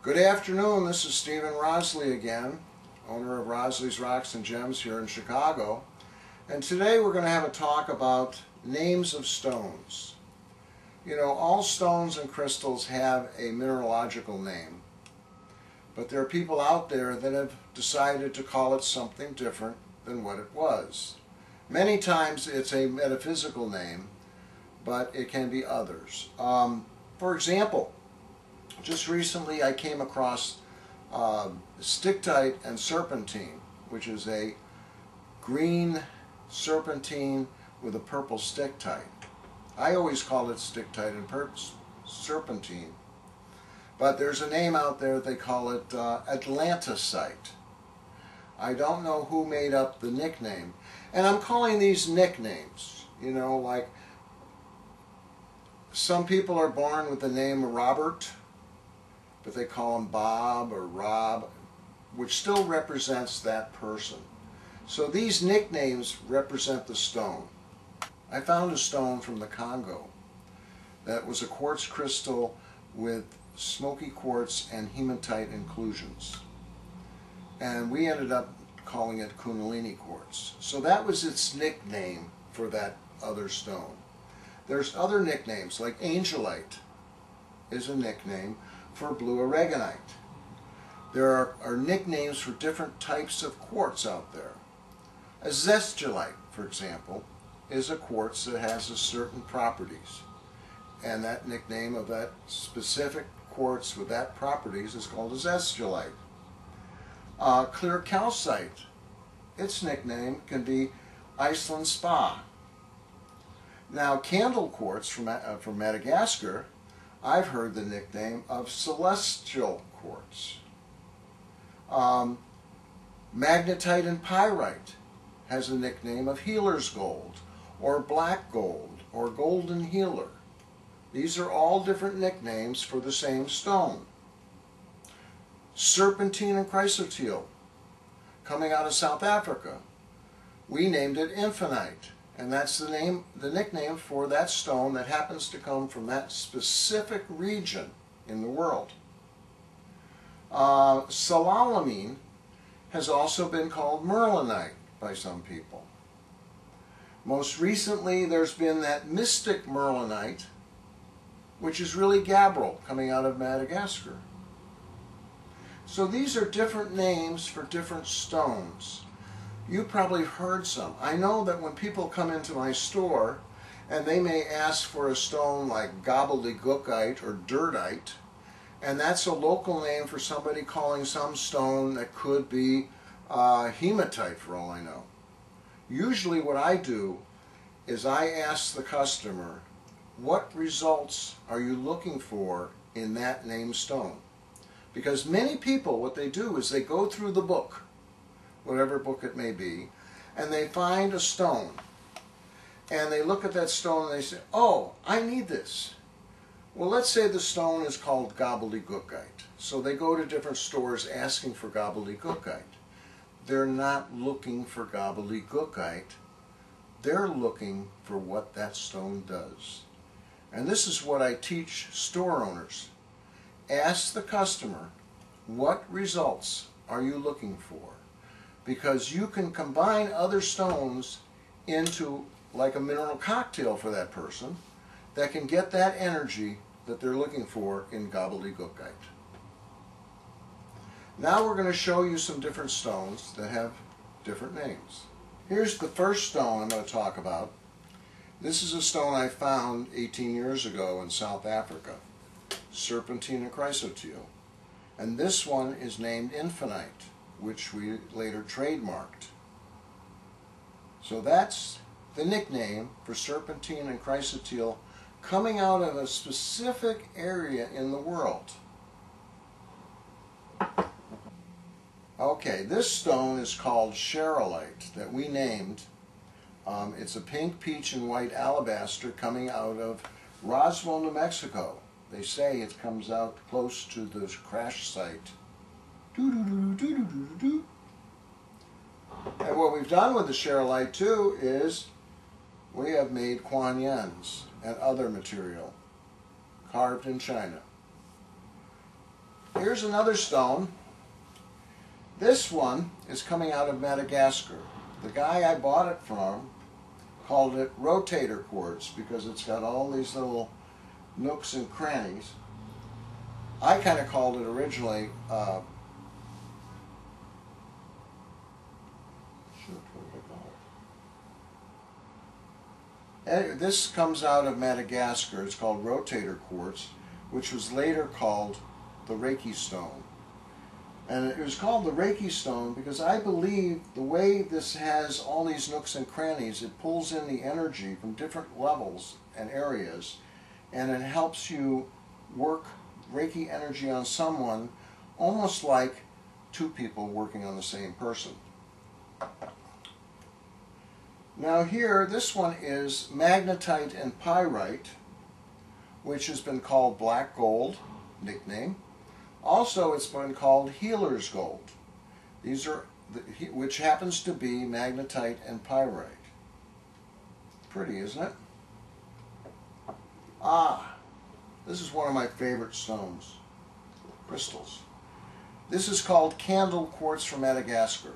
Good afternoon, this is Stephen Rosley again, owner of Rosley's Rocks and Gems here in Chicago. And today we're going to have a talk about names of stones. You know, all stones and crystals have a mineralogical name, but there are people out there that have decided to call it something different than what it was. Many times it's a metaphysical name, but it can be others. For example, just recently I came across sticktite and serpentine, which is a green serpentine with a purple sticktite. I always call it sticktite and serpentine, but there's a name out there, they call it Atlantisite. I don't know who made up the nickname, and I'm calling these nicknames, you know, like some people are born with the name Robert, but they call him Bob or Rob, which still represents that person. So these nicknames represent the stone. I found a stone from the Congo that was a quartz crystal with smoky quartz and hematite inclusions. And we ended up calling it Kundalini quartz. So that was its nickname for that other stone. There's other nicknames, like angelite is a nickname for blue aragonite. There are nicknames for different types of quartz out there. A zestulite, for example, is a quartz that has certain properties, and that nickname of that specific quartz with that properties is called a zestulite. Clear calcite, its nickname can be Iceland Spa. Now, candle quartz from Madagascar, I've heard the nickname of celestial quartz. Magnetite and pyrite has a nickname of healer's gold, or black gold, or golden healer. These are all different nicknames for the same stone. Serpentine and chrysotile, coming out of South Africa. We named it infinite, and that's the nickname for that stone that happens to come from that specific region in the world. Solalamine has also been called merlinite by some people. Most recently there's been that mystic merlinite, which is really gabbro, coming out of Madagascar. So these are different names for different stones. You probably heard some. I know that when people come into my store and they may ask for a stone like gobbledygookite or dirtite, and that's a local name for somebody calling some stone that could be hematite for all I know. Usually what I do is I ask the customer, what results are you looking for in that named stone? Because many people, what they do is they go through the book, whatever book it may be, and they find a stone. And they look at that stone and they say, oh, I need this. Well, let's say the stone is called gobbledygookite. So they go to different stores asking for gobbledygookite. They're not looking for gobbledygookite. They're looking for what that stone does. And this is what I teach store owners. Ask the customer, what results are you looking for? Because you can combine other stones into like a mineral cocktail for that person that can get that energy that they're looking for in gobbledygookite. Now we're going to show you some different stones that have different names. Here's the first stone I'm going to talk about. This is a stone I found 18 years ago in South Africa, serpentine and chrysotile. And this one is named infinite, which we later trademarked. So that's the nickname for serpentine and chrysotile coming out of a specific area in the world. Okay, this stone is called Charoite that we named. It's a pink, peach, and white alabaster coming out of Roswell, New Mexico. They say it comes out close to the crash site. And what we've done with the Charoite too is we have made Kuan Yins and other material carved in China. Here's here's another stone. This one is coming out of Madagascar. The guy I bought it from called it rotator quartz because it's got all these little nooks and crannies. I kind of called it originally this comes out of Madagascar. It's called rotator quartz, which was later called the Reiki stone. And it was called the Reiki stone because I believe the way this has all these nooks and crannies, it pulls in the energy from different levels and areas, and it helps you work Reiki energy on someone almost like two people working on the same person. Now here, this one is magnetite and pyrite, which has been called black gold, nickname. Also, it's been called healer's gold. These are, which happens to be magnetite and pyrite. Pretty, isn't it? Ah, this is one of my favorite stones, crystals. This is called candle quartz from Madagascar.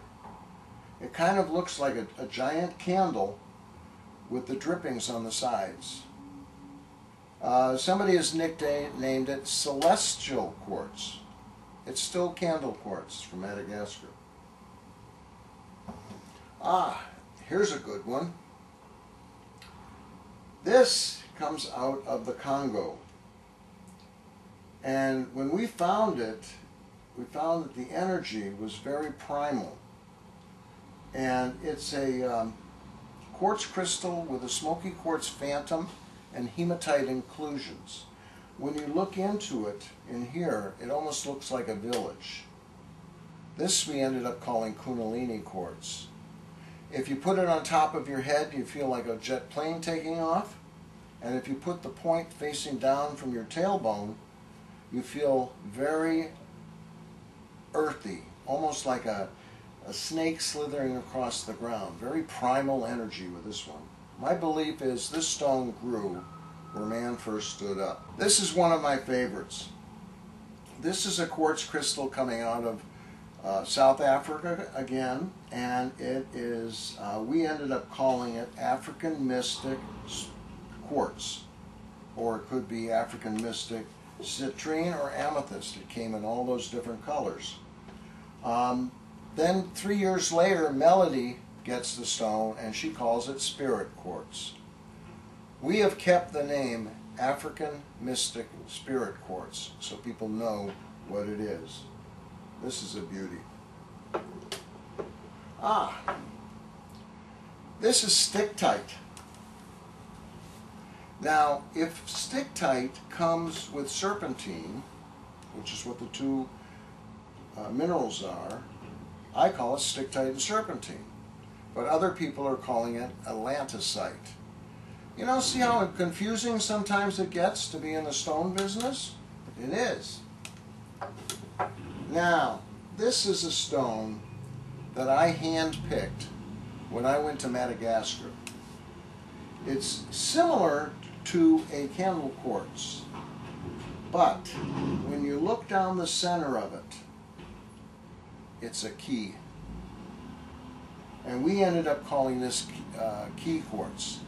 It kind of looks like a giant candle with the drippings on the sides. Somebody has nicknamed it celestial quartz. It's still candle quartz from Madagascar. Ah, here's a good one. This comes out of the Congo. And when we found it, we found that the energy was very primal. And it's a quartz crystal with a smoky quartz phantom and hematite inclusions. When you look into it in here, it almost looks like a village. This we ended up calling Kundalini quartz. If you put it on top of your head, you feel like a jet plane taking off. And if you put the point facing down from your tailbone, you feel very earthy, almost like a snake slithering across the ground. Very primal energy with this one. My belief is this stone grew where man first stood up. This is one of my favorites. This is a quartz crystal coming out of South Africa again, and it is, we ended up calling it African Mystic Quartz, or it could be African Mystic Citrine or Amethyst. It came in all those different colors. Then 3 years later, Melody gets the stone and she calls it Spirit Quartz. We have kept the name African Mystic Spirit Quartz so people know what it is. This is a beauty. Ah, this is Sticktite. Now, if Sticktite comes with serpentine, which is what the two minerals are, I call it Sticktite and serpentine. But other people are calling it Atlantisite. You know, see how confusing sometimes it gets to be in the stone business? It is. Now, this is a stone that I hand-picked when I went to Madagascar. It's similar to a candle quartz, but when you look down the center of it, it's a key. And we ended up calling this key quartz.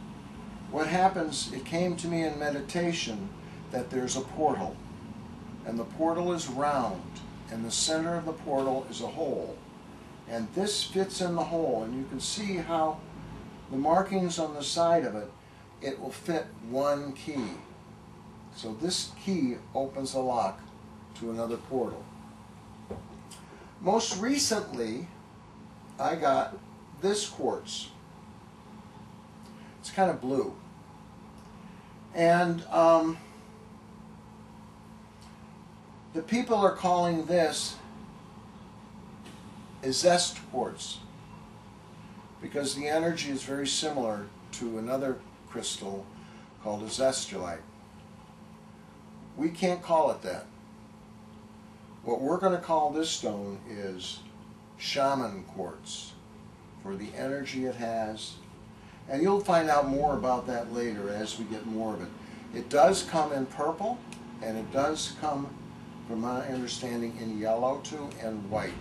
What happens, it came to me in meditation that there's a portal, and the portal is round, and the center of the portal is a hole, and this fits in the hole, and you can see how the markings on the side of it, it will fit one key. So this key opens a lock to another portal. Most recently, I got this quartz. It's kind of blue. And the people are calling this a zest quartz because the energy is very similar to another crystal called a zestulite. We can't call it that. What we're going to call this stone is shaman quartz for the energy it has. And you'll find out more about that later as we get more of it. It does come in purple, and it does come from my understanding, in yellow too and white.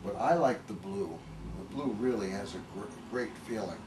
But I like the blue. The blue really has a great feeling.